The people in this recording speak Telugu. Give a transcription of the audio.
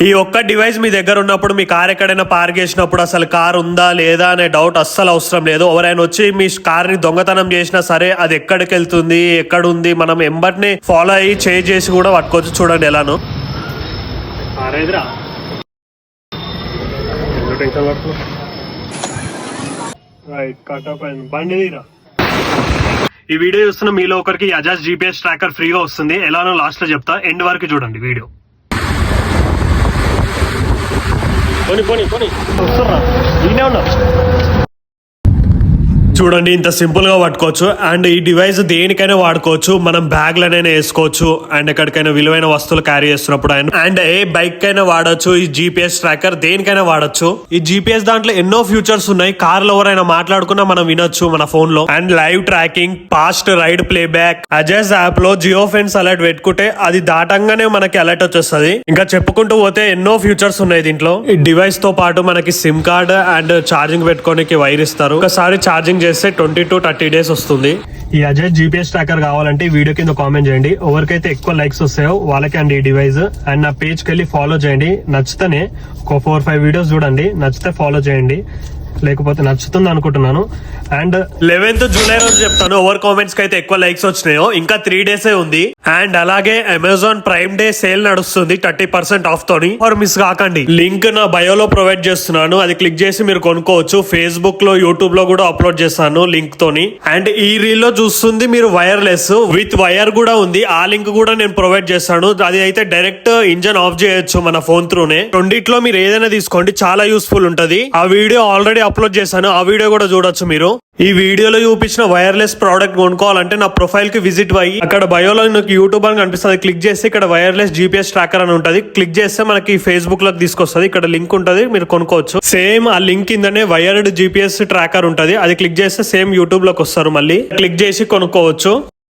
ఈ ఒక్క డివైస్ మీ దగ్గర ఉన్నప్పుడు మీ కార్ ఎక్కడైనా పార్క్ చేసినప్పుడు అసలు కార్ ఉందా లేదా అనే డౌట్ అస్సలు అవసరం లేదు. ఎవరైనా వచ్చి మీ కార్ ని దొంగతనం చేసినా సరే అది ఎక్కడికి వెళ్తుంది, ఎక్కడ ఉంది, మనం ఎంబర్ని ఫాలో అయ్యి చేంజ్ చేసి కూడా పట్టుకోవచ్చు. చూడండి ఎలాను. ఈ వీడియో చూస్తున్న మీలో ఒకరికి అజాజ్ జీపీఎస్ ట్రాకర్ ఫ్రీగా వస్తుంది. ఎలానో లాస్ట్ లో చెప్తా, ఎండ్ వరకు చూడండి వీడియో. వస్తున్నా ఈయనే ఉన్నా. చూడండి ఇంత సింపుల్ గా పట్టుకోవచ్చు. అండ్ ఈ డివైస్ దేనికైనా వాడుకోవచ్చు. మనం బ్యాగ్ లనైనా వేసుకోవచ్చు అండ్ ఎక్కడికైనా విలువైన వస్తువులు క్యారీ చేస్తున్నప్పుడు అండ్ ఏ బైక్ కైనా వాడచ్చు. ఈ జీపీఎస్ ట్రాకర్ దేనికైనా వాడచ్చు. ఈ జీపీఎస్ దాంట్లో ఎన్నో ఫ్యూచర్స్ ఉన్నాయి. కార్ లో ఎవరైనా మాట్లాడుకున్నా మనం వినొచ్చు మన ఫోన్ లో. And live tracking, fast ride playback. అజాజ్ యాప్ లో జియో ఫెన్స్ అలర్ట్ పెట్టుకుంటే అది దాటంగానే మనకి అలర్ట్ వచ్చేస్తుంది. ఇంకా చెప్పుకుంటూ పోతే ఎన్నో ఫ్యూచర్స్ ఉన్నాయి దీంట్లో. ఈ డివైస్ తో పాటు మనకి సిమ్ కార్డ్ అండ్ ఛార్జింగ్ పెట్టుకోనికి వైర్ ఇస్తారు. ఒకసారి ఛార్జింగ్ చేస్తే 20 to 30 days వస్తుంది. ఈ అజాజ్ జీపీఎస్ ట్రాకర్ కావాలంటే వీడియో కింద కామెంట్ చేయండి. ఎవరికైతే ఎక్కువ లైక్స్ వస్తాయో వాళ్ళకి అండి ఈ డివైస్. అండ్ నా పేజ్ కి వెళ్ళి ఫాలో చేయండి. నచ్చితేనే ఒక 4-5 వీడియోస్ చూడండి. నచ్చితే ఫాలో చేయండి, లేకపోతే నచ్చుతుంది అనుకుంటున్నాను. అండ్ 11th July రోజు చెప్తాను ఎవరి కామెంట్స్ కి అయితే ఎక్కువ లైక్స్ వచ్చినాయో. ఇంకా 3 days ఉంది. అండ్ అలాగే అమెజాన్ ప్రైమ్ డే సేల్ నడుస్తుంది 30% ఆఫ్ తోని. మిస్ కాకండి. లింక్ నా బయోలో ప్రొవైడ్ చేస్తున్నాను, అది క్లిక్ చేసి మీరు కొనుక్కోవచ్చు. ఫేస్బుక్ లో, యూట్యూబ్ లో కూడా అప్లోడ్ చేస్తాను లింక్ తోని. అండ్ ఈ రీల్ లో చూస్తుంది మీరు వైర్లెస్ విత్ వైర్ కూడా ఉంది. ఆ లింక్ కూడా నేను ప్రొవైడ్ చేస్తాను. అది అయితే డైరెక్ట్ ఇంజన్ ఆఫ్ చేయొచ్చు మన ఫోన్ త్రూనే. రెండిట్లో మీరు ఏదైనా తీసుకోండి, చాలా యూస్ఫుల్ ఉంటది. ఆ వీడియో ఆల్రెడీ అప్లోడ్ చేశాను, ఆ వీడియో కూడా చూడొచ్చు మీరు. ఈ వీడియోలో చూపించిన వైర్లెస్ ప్రోడక్ట్ కొనుక్కోవాలంటే నా ప్రొఫైల్ కి విజిట్ అయ్యి అక్కడ బయోలో నాకు యూట్యూబ్ అని కనిపిస్తుంది. క్లిక్ చేస్తే ఇక్కడ వైర్లెస్ జీపీఎస్ ట్రాకర్ అని ఉంటుంది. క్లిక్ చేస్తే మనకి ఫేస్బుక్ లోకి తీసుకొస్తుంది. ఇక్కడ లింక్ ఉంటుంది, మీరు కొనుక్కోవచ్చు. సేమ్ ఆ లింక్ కిందనే వైర్డ్ జీపీఎస్ ట్రాకర్ ఉంటుంది. అది క్లిక్ చేస్తే సేమ్ యూట్యూబ్ లోకి వస్తారు. మళ్ళీ క్లిక్ చేసి కొనుక్కోవచ్చు.